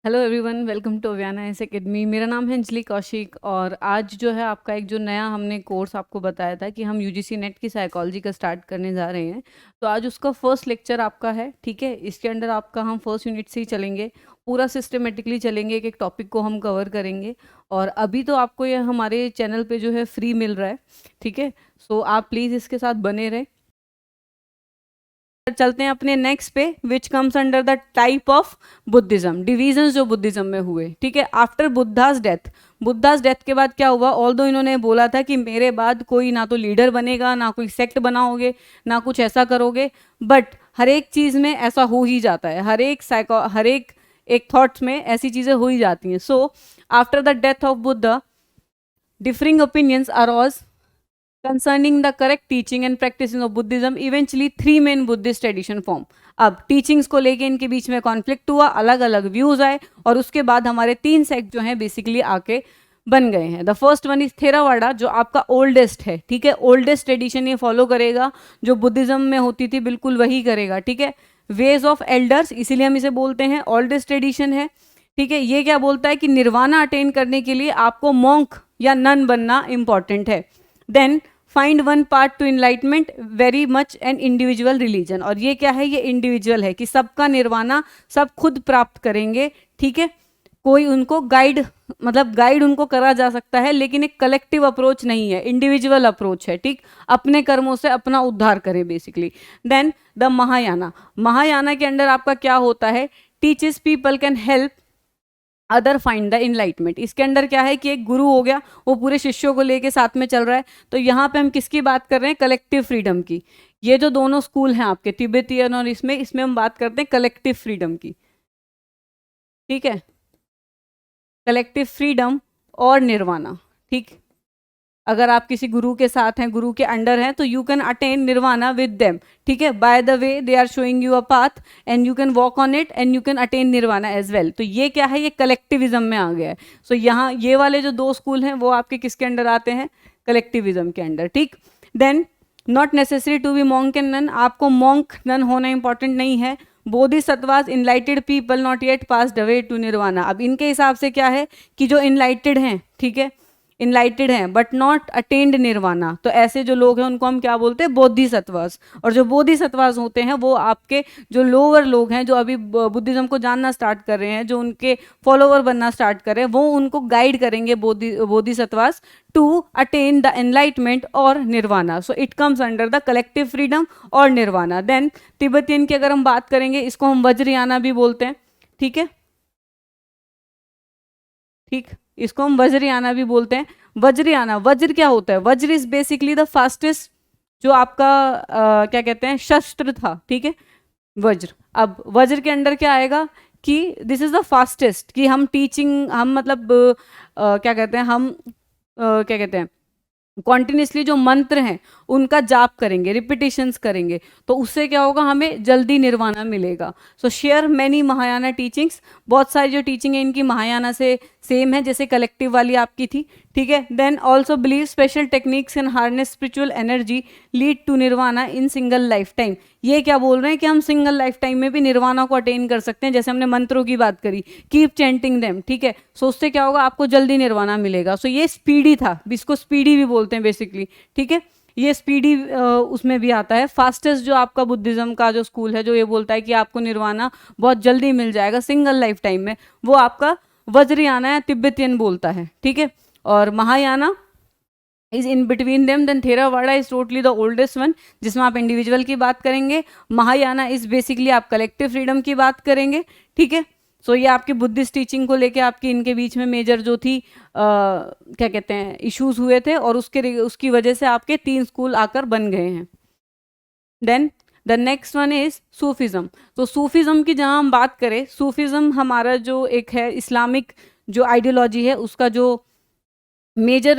Hello everyone, welcome to Avyana S academy. मेरा नाम है अंजलि कौशिक और आज जो है आपका एक जो नया हमने कोर्स आपको बताया था कि हम यूजीसी नेट की साइकोलॉजी का स्टार्ट करने जा रहे हैं। तो आज उसका फर्स्ट लेक्चर आपका है, ठीक है। इसके अंडर आपका हम फर्स्ट यूनिट से ही चलेंगे, पूरा सिस्टमेटिकली चलेंगे, एक एक टॉपिक को हम कवर करेंगे। और अभी तो आपको ये हमारे चैनल पे जो है फ्री मिल रहा है, ठीक है। सो आप प्लीज़ इसके साथ बने रहें। चलते हैं अपने नेक्स्ट पे, which comes under the type of Buddhism, divisions जो बुद्धिज्म में हुए, ठीक है। आफ्टर बुद्धास डेथ के बाद क्या हुआ, ऑल्दो इन्होंने बोला था कि मेरे बाद कोई ना तो लीडर बनेगा, ना कोई सेक्ट बनाओगे, ना कुछ ऐसा करोगे, बट हर एक चीज में ऐसा हो ही जाता है, हर एक थॉट्स में ऐसी चीजें हो ही जाती हैं। So after the death of Buddha differing opinions arose concerning the correct teaching and practicing of Buddhism. Eventually three main Buddhist tradition form. अब टीचिंग्स को लेके इनके बीच में कॉन्फ्लिक्ट हुआ, अलग अलग व्यूज आए और उसके बाद हमारे तीन सेक्ट जो हैं बेसिकली आके बन गए हैं। The first one is Theravada, जो आपका ओल्डेस्ट है, ठीक है। ओल्डेस्ट ट्रेडिशन ये फॉलो करेगा, जो बुद्धिज्म में होती थी बिल्कुल वही करेगा, ठीक है। वेज ऑफ एल्डर्स, इसीलिए हम इसे बोलते हैं ओल्डेस्ट ट्रेडिशन है, ठीक है। ये क्या बोलता है कि निर्वाणा अटेन करने के लिए आपको मॉन्क या नन बनना इंपॉर्टेंट है। Then find one part to enlightenment, very much an individual religion, और ये क्या है, ये इंडिविजुअल है कि सबका निर्वाणा सब खुद प्राप्त करेंगे, ठीक है। कोई उनको गाइड उनको करा जा सकता है, लेकिन एक कलेक्टिव अप्रोच नहीं है, इंडिविजुअल अप्रोच है, ठीक। अपने कर्मों से अपना उद्धार करें बेसिकली। देन द महायाना के अंडर आपका क्या होता है, teaches people can help other find the enlightenment. इसके अंदर क्या है कि एक गुरु हो गया, वो पूरे शिष्यों को लेके साथ में चल रहा है। तो यहाँ पे हम किसकी बात कर रहे हैं, कलेक्टिव फ्रीडम की। ये जो दोनों स्कूल हैं आपके, तिब्बतियन और इसमें इसमें हम बात करते हैं कलेक्टिव फ्रीडम की, ठीक है। कलेक्टिव फ्रीडम और निर्वाणा, ठीक। अगर आप किसी गुरु के साथ हैं, गुरु के अंडर हैं, तो you can attain nirvana with them, ठीक है। By the way they are showing you a path and you can walk on it and you can attain nirvana as well. तो ये क्या है, ये कलेक्टिविज्म में आ गया है। सो यहाँ ये वाले जो दो स्कूल हैं वो आपके किसके अंडर आते हैं, कलेक्टिविज्म के अंडर, ठीक। Then not necessary to be monk and nun, आपको मॉन्क नन होना इंपॉर्टेंट नहीं है। Bodhisattvas enlightened people not yet passed away to nirvana. अब इनके हिसाब से क्या है कि जो इनलाइटेड हैं, ठीक है, इनलाइटेड हैं बट नॉट अटेंड निर्वाणा, तो ऐसे जो लोग हैं उनको हम क्या बोलते हैं, बोधिसत्वास। और जो बोधिसत्वास होते हैं वो आपके जो लोअर लोग हैं, जो अभी बुद्धिज्म को जानना स्टार्ट कर रहे हैं, जो उनके फॉलोवर बनना स्टार्ट कर रहे हैं, वो उनको गाइड करेंगे bodhisattvas to attain the enlightenment और nirvana. So it comes under the collective freedom और निर्वाणा। देन तिब्बतियन की अगर हम बात करेंगे, इसको हम वज्रयाना भी बोलते हैं, ठीक है, ठीक। इसको हम वज्रयाना भी बोलते हैं। वज्रयाना, वज्र क्या होता है, वज्र इज बेसिकली द फास्टेस्ट जो आपका क्या कहते हैं, शस्त्र था, ठीक है, वज्र। अब वज्र के अंडर क्या आएगा कि दिस इज द फास्टेस्ट, कि हम टीचिंग, हम मतलब क्या कहते हैं, हम क्या कहते हैं, कॉन्टिन्यूसली जो मंत्र हैं उनका जाप करेंगे, रिपीटेशंस करेंगे, तो उससे क्या होगा, हमें जल्दी निर्वाणा मिलेगा। सो शेयर मैनी महायाना टीचिंग्स, बहुत सारी जो टीचिंग है इनकी महायाना से सेम है, जैसे कलेक्टिव वाली आपकी थी, ठीक है। Then also believe special techniques and harness spiritual energy lead to nirvana in single life time. ये क्या बोल रहे हैं कि हम सिंगल लाइफ टाइम में भी निर्वाणा को अटेन कर सकते हैं, जैसे हमने मंत्रों की बात करी, कीप चैंटिंग देम, ठीक है। सो उससे क्या होगा, आपको जल्दी निर्वाणा मिलेगा। सो ये स्पीडी था, इसको स्पीडी भी बोलते हैं बेसिकली, ठीक है। ये स्पीडी उसमें भी आता है। फास्टेस्ट जो आपका बुद्धिज्म का जो स्कूल है, जो ये बोलता है कि आपको निर्वाणा बहुत जल्दी मिल जाएगा सिंगल लाइफ टाइम में, वो आपका वज्रयाना या तिब्बतियन बोलता है, ठीक है। और Mahayana is in between them. Then Theravada is totally the oldest one, जिसमें आप इंडिविजुअल की बात करेंगे। महायाना इज बेसिकली आप कलेक्टिव फ्रीडम की बात करेंगे, ठीक है। सो ये आपकी बुद्धिस्ट टीचिंग को लेके आपकी इनके बीच में मेजर जो थी क्या कहते हैं, इश्यूज हुए थे, और उसकी वजह से आपके तीन स्कूल आकर बन गए हैं। Then the next one is Sufism. तो सूफिज्म की जहाँ हम बात करें, सूफिज्म हमारा जो एक है इस्लामिक जो आइडियोलॉजी है, उसका जो मेजर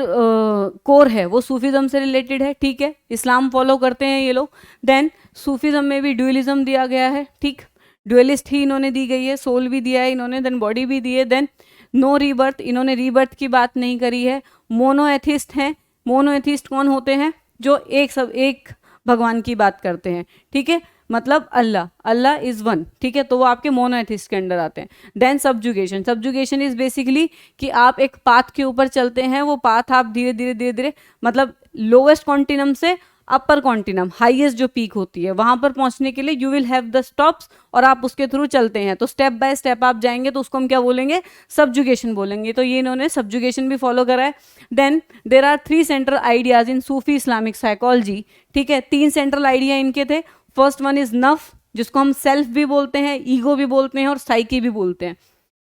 कोर है वो सूफिज्म से रिलेटेड है, ठीक है। इस्लाम फॉलो करते हैं ये लोग। देन सूफिज्म में भी ड्यूअलिज्म दिया गया है, ठीक, ड्यूअलिस्ट ही इन्होंने दी गई है, सोल भी दिया है इन्होंने, देन बॉडी भी दी है। देन नो रीबर्थ, इन्होंने रीबर्थ की बात नहीं करी है। मोनोएथिस्ट हैं। मोनोएथिस्ट कौन होते हैं, जो एक भगवान की बात करते हैं, ठीक है। मतलब अल्लाह, अल्लाह इज वन, ठीक है, तो वो आपके मोनोएथिस्ट के अंडर आते हैं. Then subjugation, subjugation is basically कि आप एक पाथ के ऊपर चलते हैं, वो पाथ आप धीरे धीरे धीरे धीरे मतलब लोवेस्ट कॉन्टिनम से अपर कॉन्टिनम, हाईएस्ट जो पीक होती है वहां पर पहुंचने के लिए you will have the stops और आप उसके थ्रू चलते हैं, तो स्टेप बाय स्टेप आप जाएंगे तो उसको हम क्या बोलेंगे, सब्जुगेशन बोलेंगे. तो ये इन्होंने सब्जुगेशन भी फॉलो करा है. Then there are 3 central ideas in Sufi Islamic psychology, ठीक है, 3 सेंट्रल आइडिया इनके थे. फर्स्ट वन इज नफ, जिसको हम सेल्फ भी बोलते हैं, ईगो भी बोलते हैं और साइकी भी बोलते हैं.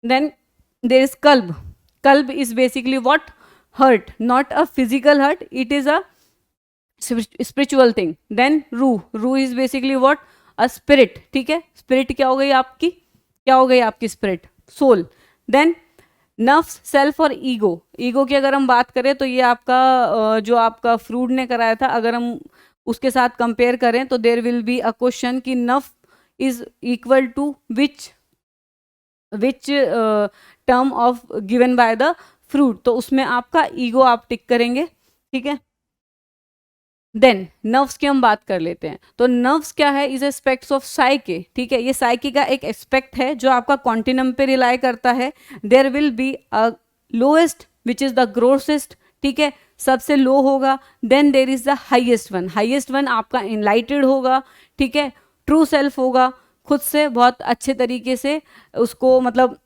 देन देर इज कल्ब, कल्ब is basically what, heart, not a physical heart, it is a spiritual thing. Then रूह, रूह is basically what, a spirit, ठीक है, स्पिरिट क्या हो गई आपकी, क्या हो गई आपकी स्पिरिट, सोल. देन नफ्स, सेल्फ और ईगो, ईगो की अगर हम बात करें तो ये आपका जो आपका फ्रूड ने कराया था, अगर हम उसके साथ कंपेयर करें तो there will be a question कि नफ is equal to which term of given by the fruit, तो उसमें आपका ईगो आप टिक करेंगे, ठीक है. देन नर्व्स की हम बात कर लेते हैं. तो नर्व्स क्या है, इज एस्पेक्ट्स ऑफ साइके, ठीक है, ये साइके का एक एस्पेक्ट है जो आपका कॉन्टिनम पे रिलाई करता है. There will be a lowest which is the grossest, ठीक है, सबसे लो होगा. Then there is the highest one, highest one आपका इनलाइटेड होगा, ठीक है, ट्रू सेल्फ होगा, खुद से बहुत अच्छे तरीके से उसको मतलब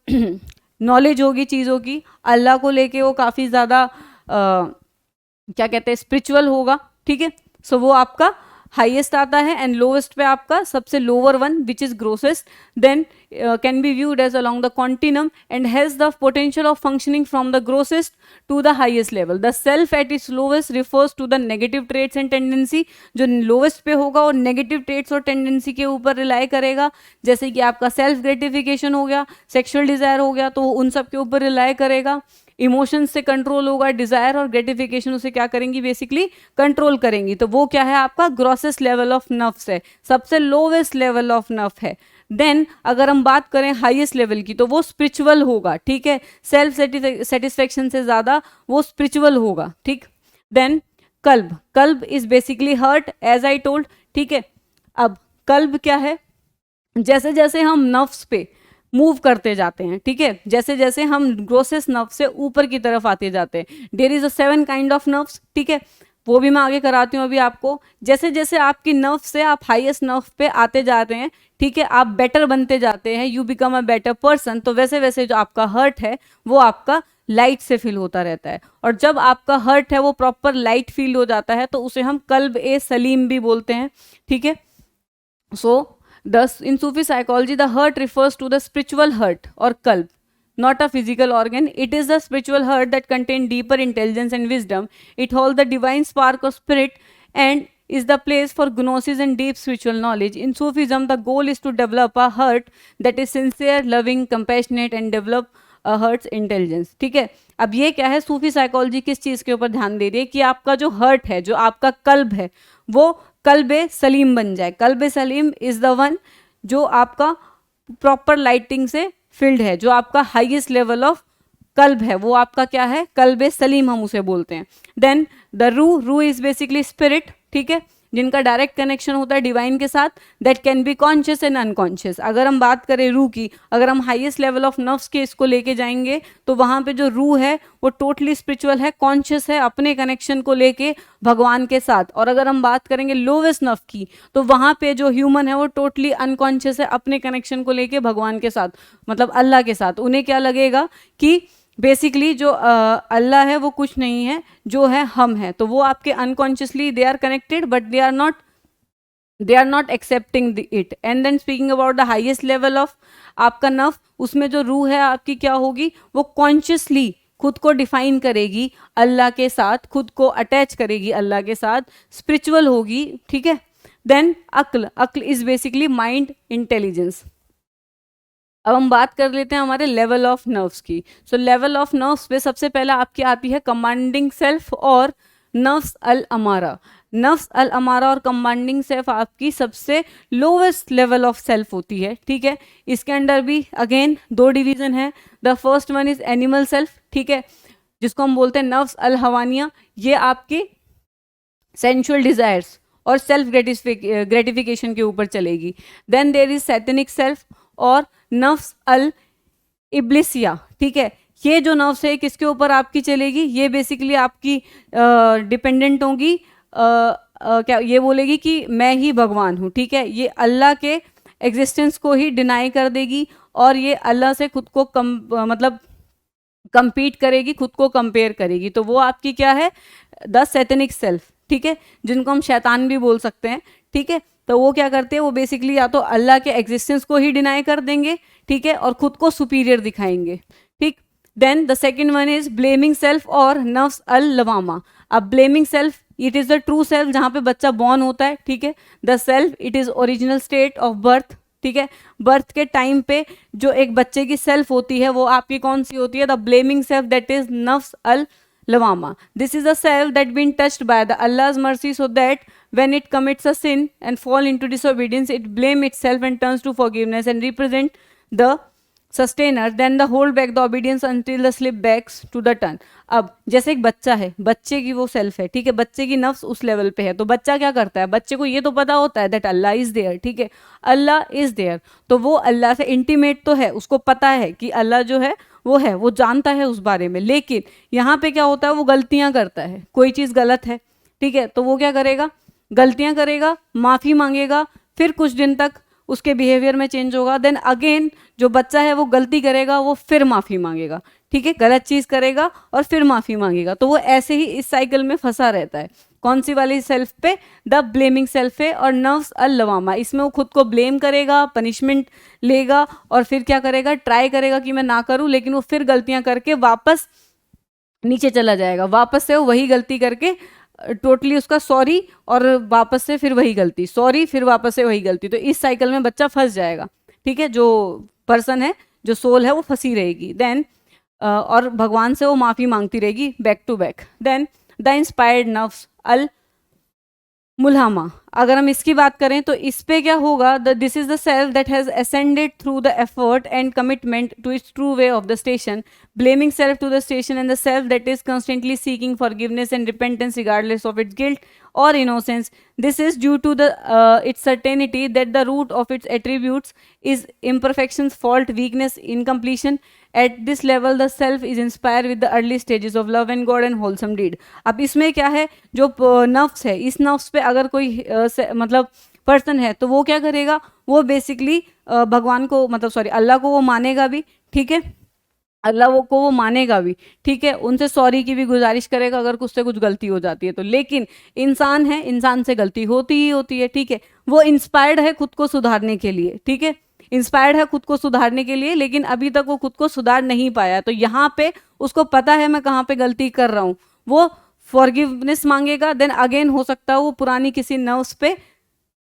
नॉलेज होगी चीज़ों की, अल्लाह को लेके वो काफ़ी ज़्यादा क्या कहते हैं स्पिरिचुअल होगा, ठीक है. सो वो आपका हाईएस्ट आता है एंड लोवेस्ट पे आपका सबसे lower one which is grossest. Then can be viewed as along the continuum and has the potential of functioning from the grossest to the highest level. The self at its lowest refers to the negative traits and tendency, जो lowest पे होगा और negative traits और tendency के ऊपर rely करेगा, जैसे कि आपका सेल्फ ग्रेटिफिकेशन हो गया, सेक्सुअल डिजायर हो गया, तो उन सब के ऊपर रिलाई करेगा. इमोशंस से कंट्रोल होगा, डिजायर और ग्रेटिफिकेशन उसे क्या करेंगी, बेसिकली कंट्रोल करेंगी. तो वो क्या है आपका ग्रॉसेस्ट लेवल ऑफ नर्व्स है, सबसे लोवेस्ट लेवल ऑफ नर्व है. देन अगर हम बात करें हाईएस्ट लेवल की तो वो स्पिरिचुअल होगा, ठीक है, सेल्फ सेटिस्फेक्शन से ज्यादा वो स्पिरिचुअल होगा, ठीक. देन कल्ब, कल्ब is basically heart as I told, ठीक है. अब कल्ब क्या है, जैसे जैसे हम नर्व्स पे मूव करते जाते हैं, ठीक है, जैसे जैसे हम ग्रोसेस नर्व से ऊपर की तरफ आते जाते हैं, there is a 7 kind of nerves, ठीक है, वो भी मैं आगे कराती हूँ अभी आपको. जैसे जैसे आपकी नर्व से आप हाईएस्ट नर्व पे आते जाते हैं, ठीक है, आप बेटर बनते जाते हैं, you become a better person, तो वैसे वैसे जो आपका हर्ट है वो आपका लाइट से फील होता रहता है. और जब आपका हर्ट है वो प्रॉपर लाइट फील हो जाता है तो उसे हम कल्ब ए सलीम भी बोलते हैं, ठीक है. सो thus in Sufi psychology the heart refers to the spiritual heart or qalb, not a physical organ. It is the spiritual heart that contains deeper intelligence and wisdom. It holds the divine spark of spirit and is the place for gnosis and deep spiritual knowledge. In Sufism the goal is to develop a heart that is sincere, loving, compassionate and develop a heart's intelligence, ठीक है. अब ये क्या है, सूफी psychology किस चीज़ के ऊपर ध्यान दे रही है कि आपका जो हर्ट है, जो आपका कल्ब है, वो कल्बे सलीम बन जाए. Kalbe Salim is the one जो आपका प्रॉपर लाइटिंग से फिल्ड है, जो आपका हाईएस्ट लेवल ऑफ कल्ब है वो आपका क्या है, कल्बे सलीम हम उसे बोलते हैं. देन द रूह, रूह इज बेसिकली स्पिरिट, ठीक है, जिनका डायरेक्ट कनेक्शन होता है डिवाइन के साथ, that can be conscious and unconscious. अगर हम बात करें रूह की, अगर हम हाईएस्ट लेवल ऑफ नर्व्स के इसको लेके जाएंगे तो वहाँ पे जो रूह है वो टोटली स्पिरिचुअल है, कॉन्शियस है अपने कनेक्शन को लेके भगवान के साथ. और अगर हम बात करेंगे लोवेस्ट नर्व की तो वहाँ पे जो ह्यूमन है वो टोटली अनकॉन्शियस है अपने कनेक्शन को लेके भगवान के साथ, मतलब अल्लाह के साथ. उन्हें क्या लगेगा कि बेसिकली जो अल्लाह है वो कुछ नहीं है, जो है हम है, तो वो आपके unconsciously they are connected but they are not accepting it. And then speaking about the highest level of आपका नर्व, उसमें जो रूह है आपकी क्या होगी, वो कॉन्शियसली खुद को डिफाइन करेगी अल्लाह के साथ, खुद को अटैच करेगी अल्लाह के साथ, स्पिरिचुअल होगी, ठीक है. देन अक्ल, अक्ल इज बेसिकली माइंड इंटेलिजेंस. अब हम बात कर लेते हैं हमारे लेवल ऑफ नर्व्स की. सो लेवल ऑफ नर्व्स पे सबसे पहला आपकी आती है कमांडिंग सेल्फ और नफ्स अल अमारा. नफ्स अल अमारा और कमांडिंग सेल्फ आपकी सबसे लोवेस्ट लेवल ऑफ सेल्फ होती है, ठीक है. इसके अंडर भी अगेन 2 डिवीजन है. The first one is animal self, ठीक है, जिसको हम बोलते हैं नफ्स अल हवानिया. ये आपकी सेंशुअल डिजायर्स और सेल्फ ग्रेटिफिकेशन के ऊपर चलेगी। देन देयर इज सैतनिक सेल्फ और नफ्स अल इब्लिसिया, ठीक है। ये जो नफ्स है किसके ऊपर आपकी चलेगी, ये बेसिकली आपकी डिपेंडेंट होंगी, क्या ये बोलेगी कि मैं ही भगवान हूँ, ठीक है। ये अल्लाह के एग्जिस्टेंस को ही डिनाई कर देगी और ये अल्लाह से खुद को मतलब कंपीट करेगी, खुद को कंपेयर करेगी। तो वो आपकी क्या है, द सैतनिक सेल्फ, ठीक है, जिनको हम शैतान भी बोल सकते हैं, ठीक है। तो वो क्या करते हैं, वो बेसिकली या तो अल्लाह के एग्जिस्टेंस को ही डिनाई कर देंगे, ठीक है, और खुद को सुपीरियर दिखाएंगे, ठीक। Then the second one is blaming self और नफ्स अल लवामा। अब blaming self it is the true self, जहाँ पे बच्चा बॉर्न होता है, ठीक है। The self it is original state of birth, ठीक है। बर्थ के टाइम पे जो एक बच्चे की सेल्फ होती है वो आपकी कौन सी होती है, the blaming self, that is नफ्स अल लवामा। This is a self that been touched by the Allah's mercy, so that when it commits a sin and fall into disobedience, it blame itself and turns to forgiveness and represent the sustainer, then the hold back the obedience until the slip backs to the turn। अब जैसे एक बच्चा है, बच्चे की वो self है, ठीक है, बच्चे की नफ्स उस लेवल पे है, तो बच्चा क्या करता है, बच्चे को ये तो पता होता है दैट अल्लाह इज देयर, ठीक है, अल्लाह इज देयर, तो वो अल्लाह से इंटीमेट तो है, उसको पता है कि अल्लाह जो है, वो जानता है उस बारे में। लेकिन यहाँ पे क्या होता है, वो गलतियां करता है, कोई चीज़ गलत है, ठीक है, तो वो क्या करेगा, गलतियां करेगा, माफ़ी मांगेगा, फिर कुछ दिन तक उसके बिहेवियर में चेंज होगा, देन अगेन जो बच्चा है वो गलती करेगा, वो फिर माफ़ी मांगेगा, ठीक है, गलत चीज़ करेगा और फिर माफ़ी मांगेगा, तो वो ऐसे ही इस साइकिल में फंसा रहता है। कौन सी वाली सेल्फ पे, द ब्लेमिंग सेल्फ है और नफ्स अल लवामा, इसमें वो खुद को ब्लेम करेगा, पनिशमेंट लेगा और फिर क्या करेगा, ट्राई करेगा कि मैं ना करूं, लेकिन वो फिर गलतियां करके वापस नीचे चला जाएगा, वापस से वो वही गलती करके टोटली उसका सॉरी और वापस से फिर वही गलती, सॉरी फिर वापस से वही गलती, तो इस साइकिल में बच्चा फंस जाएगा, ठीक है, जो पर्सन है, जो सोल है वो फंसी रहेगी। देन और भगवान से वो माफ़ी मांगती रहेगी back to back. Then the inspired नफ्स अल मुल्हामा, अगर हम इसकी बात करें तो इस पे क्या होगा, this is the self that has ascended through the effort and commitment to its true way of the station, blaming self to the station, and the self that is constantly seeking forgiveness and repentance regardless of its guilt or innocence. This is due to the its certainty that the root of its attributes is imperfections, fault, weakness, incompletion. At this level the self is inspired with the early stages of love and God and wholesome deed। अब इसमें क्या है, जो नफ्स है, इस नफ्स पे अगर कोई मतलब पर्सन है तो वो क्या करेगा, वो बेसिकली भगवान को मतलब सॉरी अल्लाह को वो मानेगा भी, ठीक है, अल्लाह को वो मानेगा भी, ठीक है, उनसे सॉरी की भी गुजारिश करेगा अगर उससे कुछ गलती हो जाती है तो। लेकिन इंसान है, इंसान से गलती होती ही होती है, ठीक है, वो इंस्पायर्ड है खुद को सुधारने के लिए, ठीक है, इंस्पायर्ड है खुद को सुधारने के लिए, लेकिन अभी तक वो खुद को सुधार नहीं पाया, तो यहाँ पे उसको पता है मैं कहाँ पे गलती कर रहा हूँ, वो फॉरगिवनेस मांगेगा, देन अगेन हो सकता है वो पुरानी किसी नर्व्स पे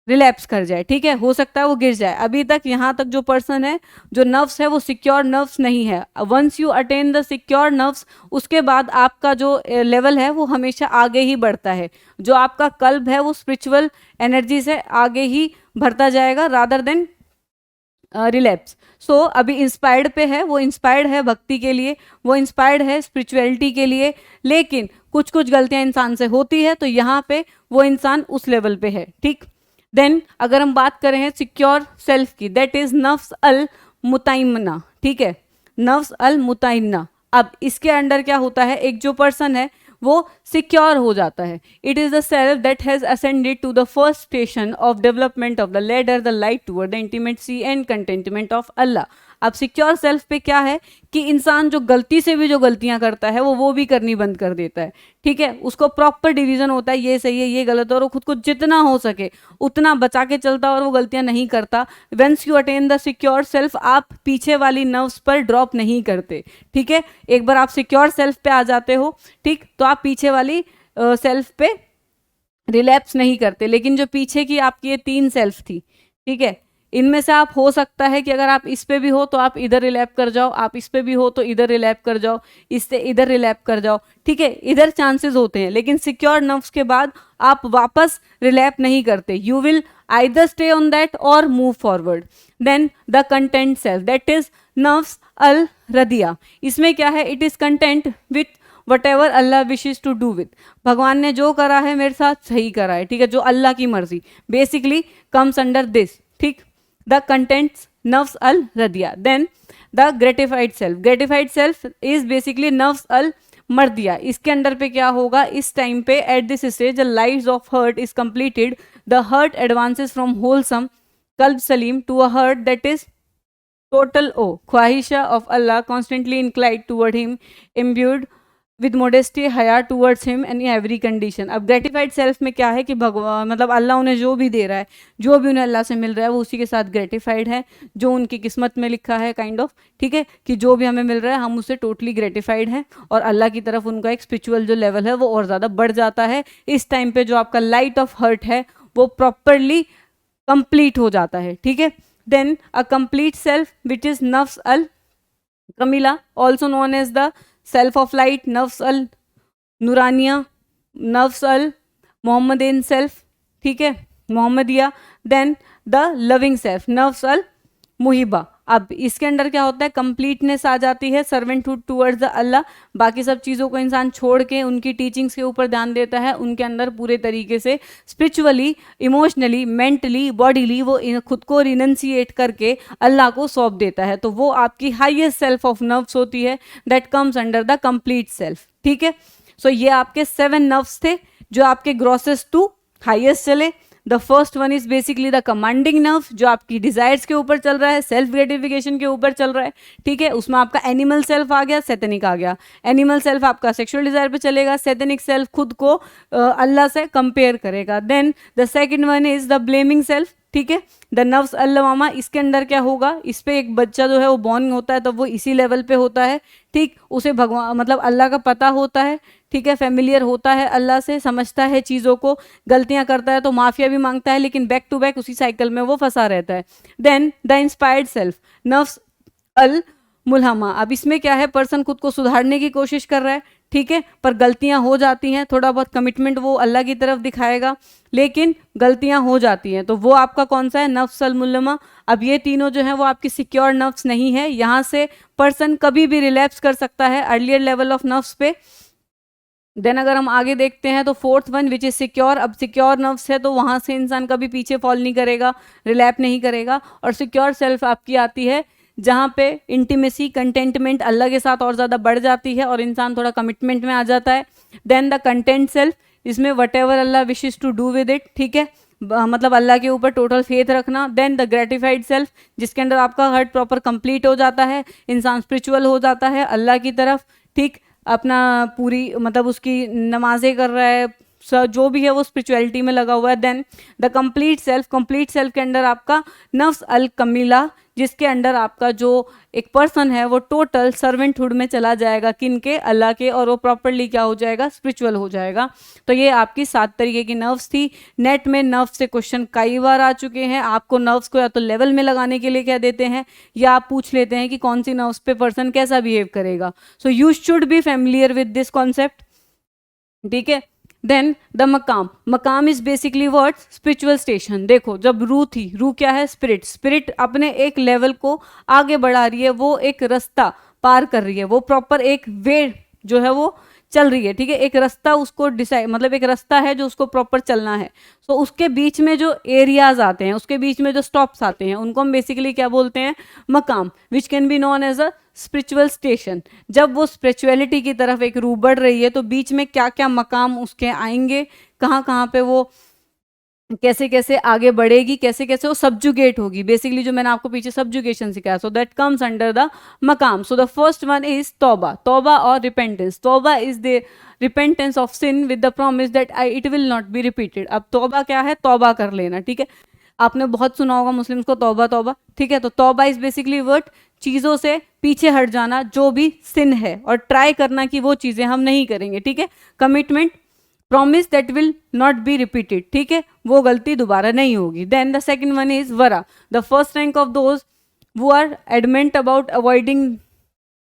रिलैप्स कर जाए, ठीक है, हो सकता है वो गिर जाए। अभी तक यहाँ तक जो पर्सन है, जो नर्व्स है वो सिक्योर नर्व्स नहीं है। Once you attain the secure nerves, उसके बाद आपका जो लेवल है वो हमेशा आगे ही बढ़ता है, जो आपका कल्ब है वो स्पिरिचुअल एनर्जी से आगे ही बढ़ता जाएगा रादर देन रिलैप्स। सो अभी इंस्पायर्ड पे है, वो इंस्पायर्ड है भक्ति के लिए, वो इंस्पायर्ड है स्पिरिचुअलिटी के लिए, लेकिन कुछ कुछ गलतियां इंसान से होती है, तो यहाँ पे वो इंसान उस लेवल पे है, ठीक। देन अगर हम बात करें हैं सिक्योर सेल्फ की, दैट इज नफ्स अल मुताइमना, ठीक है, नफ्स अल मुताइमना। अब इसके अंडर क्या होता है, एक जो पर्सन है वो सिक्योर हो जाता है, it is the self that has ascended to the first station of development of the ladder, the light toward the intimacy and contentment of Allah. अब सिक्योर सेल्फ पे क्या है कि इंसान जो गलती से भी जो गलतियां करता है वो भी करनी बंद कर देता है, ठीक है, उसको प्रॉपर डिवीजन होता है, ये सही है ये गलत है, और वो खुद को जितना हो सके उतना बचा के चलता है और वो गलतियां नहीं करता। Once you attain the secure self, आप पीछे वाली नर्व्स पर ड्रॉप नहीं करते, ठीक है, एक बार आप सिक्योर सेल्फ पे आ जाते हो, ठीक, तो आप पीछे वाली सेल्फ पे रिलैप्स नहीं करते। लेकिन जो पीछे की आपकी ये 3 सेल्फ थी, ठीक है, इनमें से आप हो सकता है कि अगर आप इस पे भी हो तो आप इधर रिलैप कर जाओ, आप इस पे भी हो तो इधर रिलैप कर जाओ, इससे इधर रिलैप कर जाओ, ठीक है, इधर चांसेस होते हैं, लेकिन सिक्योर नर्व्स के बाद आप वापस रिलैप नहीं करते, you will either stay on that or move forward. Then the content self, that is नर्व्स अल रदिया, इसमें क्या है, it is content with whatever Allah wishes to do with, भगवान ने जो करा है मेरे साथ सही करा है, ठीक है, जो अल्लाह की मर्जी बेसिकली कम्स अंडर दिस, ठीक. द कंटेंट्स नफ्स अल रदिया. Then the gratified self is basically नफ्स अल मर्दिया. इसके अंडर पे क्या होगा इस टाइम पे, at this stage the lives of heart is completed, the heart advances from wholesome कल्ब सलीम to a heart that is total ओ ख्वाहिशा of Allah constantly inclined toward him imbued with modesty हया towards him in every condition. अब gratified self में क्या है कि भगवान मतलब अल्लाह उन्हें जो भी दे रहा है, जो भी उन्हें अल्लाह से मिल रहा है वो उसी के साथ ग्रेटिफाइड है, जो उनकी किस्मत में लिखा है काइंड ऑफ, ठीक है, कि जो भी हमें मिल रहा है हम उससे टोटली ग्रेटिफाइड हैं. और अल्लाह की तरफ उनका एक स्पिरिचुअल जो लेवल है वो और ज़्यादा बढ़ जाता है. इस टाइम पे जो आपका लाइट ऑफ हर्ट है वो प्रॉपरली कंप्लीट हो जाता है, ठीक है. Then a complete self which is नफ्स अल कमिला, also known as the self of light, नफ्स अल नूरानिया, नफ्स अल मोहम्मदीन सेल्फ, ठीक है, मोहम्मदिया. देन द लविंग सेल्फ नफ्स अल मुहिबा. अब इसके अंदर क्या होता है, कंप्लीटनेस आ जाती है, सर्वेंटहुड टूवर्ड्स द अल्लाह. बाकी सब चीज़ों को इंसान छोड़ के उनकी टीचिंग्स के ऊपर ध्यान देता है, उनके अंदर पूरे तरीके से स्पिरिचुअली, इमोशनली, मेंटली, बॉडीली वो खुद को रिनंसिएट करके अल्लाह को सौंप देता है. तो वो आपकी हाईएस्ट सेल्फ ऑफ नर्व्स होती है, that comes under the complete self, ठीक है. सो ये आपके 7 नर्व्स थे जो आपके ग्रॉसेस्ट टू हाईएस्ट चले. The first one is basically the commanding nerve, जो आपकी डिजायर्स के ऊपर चल रहा है, सेल्फ ग्रेटिफिकेशन के ऊपर चल रहा है, ठीक है. उसमें आपका एनिमल सेल्फ आ गया, सैतानिक आ गया. एनिमल सेल्फ आपका सेक्सुअल डिजायर पे चलेगा, सैतानिक सेल्फ खुद को अल्लाह से कंपेयर करेगा. Then the second one is the blaming self, ठीक है, द नफ्स अल्लवामा. इसके अंदर क्या होगा, इस पे एक बच्चा जो है वो बॉर्न होता है तब वो इसी लेवल पे होता है, ठीक. उसे भगवान मतलब अल्लाह का पता होता है, ठीक है, फेमिलियर होता है अल्लाह से, समझता है चीज़ों को, गलतियां करता है तो माफिया भी मांगता है, लेकिन बैक टू बैक उसी साइकिल में वो फंसा रहता है. देन द इंस्पायर्ड सेल्फ नफ्स अल मुल्हमा. अब इसमें क्या है, पर्सन खुद को सुधारने की कोशिश कर रहा है, ठीक है, पर गलतियां हो जाती हैं, थोड़ा बहुत कमिटमेंट वो अल्लाह की तरफ दिखाएगा, लेकिन गलतियां हो जाती हैं. तो वो आपका कौन सा है, नफ्स अल मुल्हमा. अब ये तीनों जो है वो आपकी सिक्योर नफ्स नहीं है, यहाँ से पर्सन कभी भी रिलैप्स कर सकता है अर्लियर लेवल ऑफ नफ्स पे. देन अगर हम आगे देखते हैं तो fourth one which is secure. अब सिक्योर नर्व्स है तो वहां से इंसान कभी पीछे फॉल नहीं करेगा, रिलैप नहीं करेगा. और सिक्योर सेल्फ आपकी आती है जहाँ पे इंटीमेसी, कंटेंटमेंट अल्लाह के साथ और ज़्यादा बढ़ जाती है और इंसान थोड़ा कमिटमेंट में आ जाता है. देन द कंटेंट सेल्फ, इसमें whatever Allah wishes to do with it, ठीक है, मतलब अल्लाह के ऊपर टोटल फेथ रखना. देन द ग्रेटिफाइड सेल्फ, जिसके अंदर आपका हर्ट प्रॉपर कंप्लीट हो जाता है, इंसान स्पिरिचुअल हो जाता है अल्लाह की तरफ, ठीक, अपना पूरी मतलब उसकी नमाजें कर रहा है, जो भी है वो स्पिरिचुअलिटी में लगा हुआ है. देन द कंप्लीट सेल्फ के अंदर आपका नफ्स अल कमीला, जिसके अंडर आपका जो एक पर्सन है वो टोटल सर्वेंटहुड में चला जाएगा, किनके, अल्लाह के, और वो प्रॉपरली क्या हो जाएगा, स्पिरिचुअल हो जाएगा. तो ये आपकी 7 तरीके की नर्व्स थी. नेट में नर्व्स से क्वेश्चन कई बार आ चुके हैं. आपको नर्व्स को या तो लेवल में लगाने के लिए कह देते हैं या आप पूछ लेते हैं कि कौन सी नर्व्स पे पर्सन कैसा बिहेव करेगा. So you should be familiar with this concept, ठीक है. देन द मकाम is basically word spiritual station. देखो जब रूह थी, रूह क्या है, स्पिरिट अपने एक लेवल को आगे बढ़ा रही है, वो एक रास्ता पार कर रही है, वो प्रॉपर एक वे जो है वो चल रही है, ठीक है, एक रास्ता उसको डिसाइड मतलब एक रास्ता है जो उसको प्रॉपर चलना है. तो उसके बीच में जो एरियाज आते हैं, उसके बीच में जो स्टॉप्स आते हैं, उनको हम बेसिकली क्या बोलते हैं, मकाम, which can be known as a spiritual station. जब वो स्पिरिचुअलिटी की तरफ एक रूह बढ़ रही है तो बीच में क्या क्या मकाम उसके आएंगे, कहाँ कहाँ पे वो कैसे कैसे आगे बढ़ेगी, कैसे कैसे वो सब्जुगेट होगी, बेसिकली जो मैंने आपको पीछे सब्जुगेशन सिखाया. So that comes under the मकाम. So the first one is तौबा और रिपेंटेंस. तौबा is the repentance of sin with the promise that it will not be repeated. अब तौबा क्या है, तौबा कर लेना, ठीक है. आपने बहुत सुना होगा मुस्लिम्स को तौबा, ठीक है. तो तौबा इज बेसिकली वर्ड चीज़ों से पीछे हट जाना, जो भी सिन है, और ट्राई करना कि वो चीज़ें हम नहीं करेंगे, ठीक है. Commitment, promise that will not be repeated, ठीक है, वो गलती दोबारा नहीं होगी. Then the second one is वरा, the first rank of those who are adamant about avoiding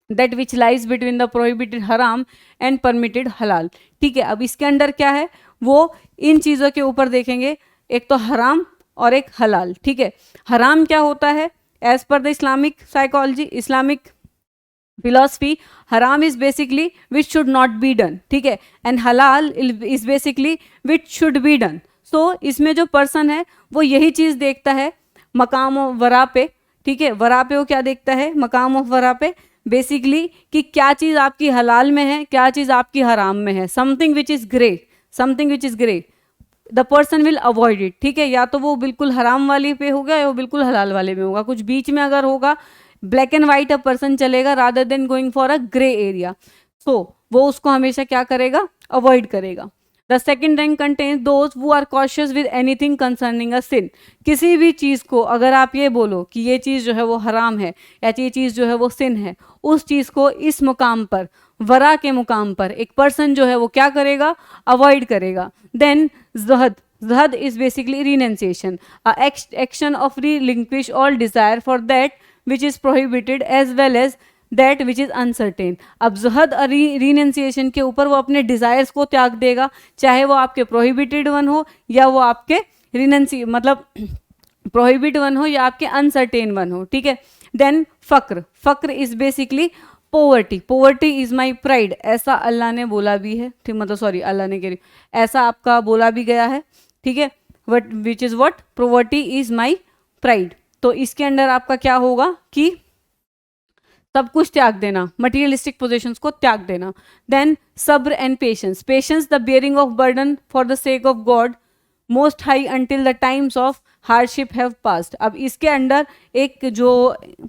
that which lies between the prohibited haram and permitted halal, ठीक है. अब इसके अंदर क्या है, वो इन चीज़ों के ऊपर देखेंगे, एक तो हराम और एक हलाल, ठीक है. हराम क्या होता है, as per the Islamic psychology, Islamic philosophy, haram is basically which should not be done, ठीक है, and halal is basically which should be done. so इसमें जो पर्सन है वो यही चीज देखता है मकाम वरा पे, ठीक है, वरा पे वो क्या देखता है, मकाम ऑफ वरा पे, बेसिकली कि क्या चीज आपकी हलाल में है, क्या चीज आपकी हराम में है, something which is grey, something which is grey, the person will avoid it, ठीक है, या तो वो बिल्कुल हराम वाली पे होगा या वो बिल्कुल हलाल वाले में होगा, कुछ बीच में अगर होगा black and white a person चलेगा rather than going for a grey area, so वो उसको हमेशा क्या करेगा, अवॉइड करेगा. The second rank contains those who are cautious with anything concerning a sin. किसी भी चीज़ को अगर आप ये बोलो कि ये चीज़ जो है वो हराम है या ये चीज़ जो है वो सिन है, उस चीज़ को इस मुकाम पर, वरा के मुकाम पर एक पर्सन जो है वो क्या करेगा, अवॉइड करेगा. देन जहद, जहद is basically renunciation, action of relinquish all desire for that which is prohibited as well as that which is uncertain. अब जहद रिनेंसिएशन के ऊपर वो अपने डिजायर्स को त्याग देगा, चाहे वो आपके प्रोहिबिटेड वन हो या वो आपके रिनेंसी मतलब प्रोहिबिट वन हो या आपके अनसर्टेन वन हो, ठीक है. देन फक्र, फक्र is basically poverty, poverty is my pride, ऐसा अल्लाह ने बोला भी है, ठीक, मतलब सॉरी अल्लाह ने कह रही, ऐसा आपका बोला भी गया है, ठीक है. What which is what, poverty is my pride. तो इसके अंदर आपका क्या होगा कि सब कुछ त्याग देना, मटीरियलिस्टिक पोजीशंस को त्याग देना. देन सब्र and patience, patience the bearing of burden for the sake of God most high until the times of hardship have passed. अब इसके अंदर एक जो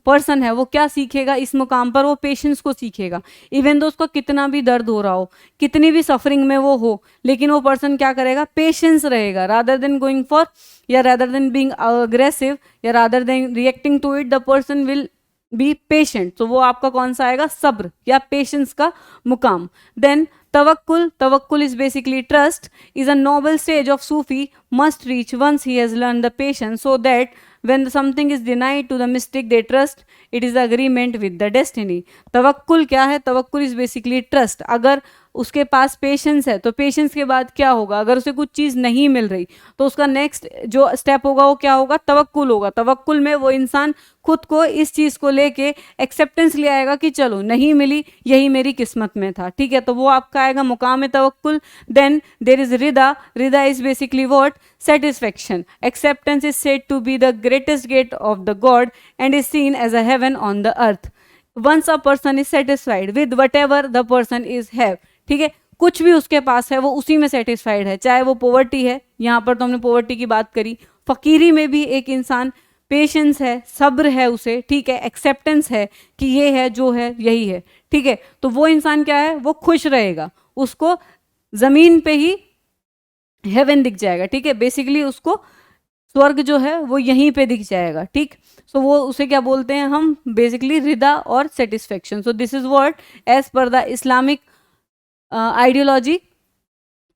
पर्सन है वो क्या सीखेगा इस मुकाम पर, वो पेशेंस को सीखेगा. इवन दो उसको कितना भी दर्द हो रहा हो, कितनी भी सफरिंग में वो हो, लेकिन वो पर्सन क्या करेगा, पेशेंस रहेगा, रादर देन गोइंग फॉर या रादर देन बीइंग अग्रेसिव या rather than reacting to it, the person will be patient. तो वो आपका कौन सा आएगा, सब्र या पेशेंस का मुकाम. देन तवक्कुल, तवक्कुल is basically trust, is a noble stage of Sufi must reach once he has learned the patience, so that when something is denied to the mystic they trust it is agreement with the destiny. तवक्कुल क्या है, तवक्कुल is basically trust. अगर उसके पास patience है तो patience के बाद क्या होगा, अगर उसे कुछ चीज़ नहीं मिल रही तो उसका नेक्स्ट जो स्टेप होगा वो क्या होगा, तवक्कुल होगा. तवक्कुल में वो इंसान खुद को इस चीज़ को लेके एक्सेप्टेंस ले आएगा कि चलो नहीं मिली, यही मेरी किस्मत में था, ठीक है. तो वो आपका आएगा मुकाम में तवक्कुल. देन देर इज रिदा, रिदा is basically what, satisfaction. Acceptance is said to be the greatest gate of the god and is seen as a heaven on the earth. Once a person is satisfied with whatever the person is have, ठीक है, कुछ भी उसके पास है वो उसी में satisfied है, चाहे वो पॉवर्टी है, यहाँ पर तो हमने पॉवर्टी की बात करी, फकीरी में भी एक इंसान पेशेंस है, सब्र है उसे, ठीक है, एक्सेप्टेंस है कि ये है जो है यही है, ठीक है. तो वो इंसान क्या है, वो खुश रहेगा, उसको जमीन पे ही हेवन दिख जाएगा, ठीक है, बेसिकली उसको स्वर्ग जो है वो यहीं पे दिख जाएगा, ठीक. सो वो उसे क्या बोलते हैं हम, बेसिकली रिदा और satisfaction. So this is what as per the Islamic ideology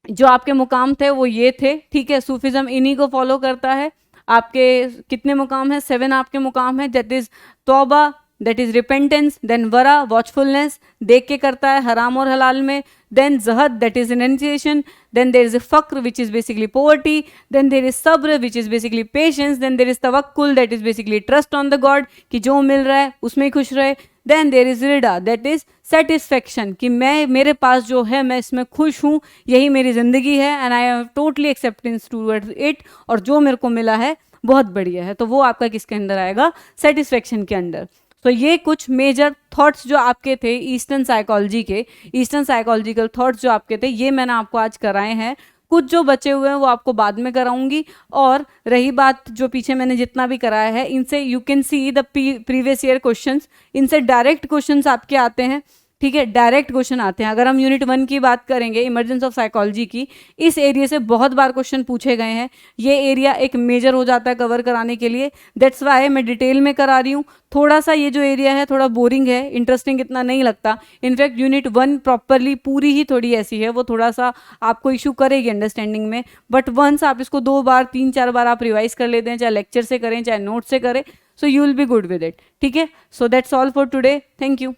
जो आपके मुकाम थे वो ये थे, ठीक है. सूफिज्म इन्हीं को फॉलो करता है. आपके कितने मुकाम हैं, 7 आपके मुकाम है. दैट इज तौबा, दैट इज रिपेंटेंस, देन वरा वॉचफुलनेस, देख के करता है हराम और हलाल में. देन जहद, that is renunciation. Then there is फक्र which is basically poverty. Then there is सब्र which is basically patience. Then there is तवक्कुल, that is basically trust on the god कि जो मिल रहा है उसमें ही खुश रहे. देन देर इज रिडा, दैट इज सेटिस्फेक्शन कि मैं, मेरे पास जो है मैं इसमें खुश हूँ, यही मेरी ज़िंदगी है and I have totally acceptance towards it, और जो मेरे को मिला है बहुत बढ़िया है. तो वो आपका किसके अंदर आएगा, सेटिस्फेक्शन के अंदर. तो ये कुछ मेजर थॉट्स जो आपके थे ईस्टर्न साइकोलॉजी के, ईस्टर्न साइकोलॉजिकल थॉट्स जो आपके थे, ये मैंने आपको आज कराए हैं. कुछ जो बचे हुए हैं वो आपको बाद में कराऊंगी. और रही बात जो पीछे मैंने जितना भी कराया है, इनसे you can see the previous year questions, इनसे डायरेक्ट क्वेश्चंस आपके आते हैं, ठीक है, डायरेक्ट क्वेश्चन आते हैं. अगर हम यूनिट 1 की बात करेंगे, इमर्जेंस ऑफ साइकोलॉजी की, इस एरिया से बहुत बार क्वेश्चन पूछे गए हैं. ये एरिया एक मेजर हो जाता है कवर कराने के लिए, दैट्स वाई मैं डिटेल में करा रही हूँ. थोड़ा सा ये जो एरिया है थोड़ा बोरिंग है, इंटरेस्टिंग इतना नहीं लगता. इनफैक्ट यूनिट 1 प्रॉपरली पूरी ही थोड़ी ऐसी है, वो थोड़ा सा आपको इशू करेगी अंडरस्टैंडिंग में. बट वंस आप इसको 2 बार 3-4 बार आप रिवाइज कर लेते हैं, चाहे लेक्चर से करें चाहे नोट से करें, so you will be good with it, ठीक है. So that's all for today. Thank you.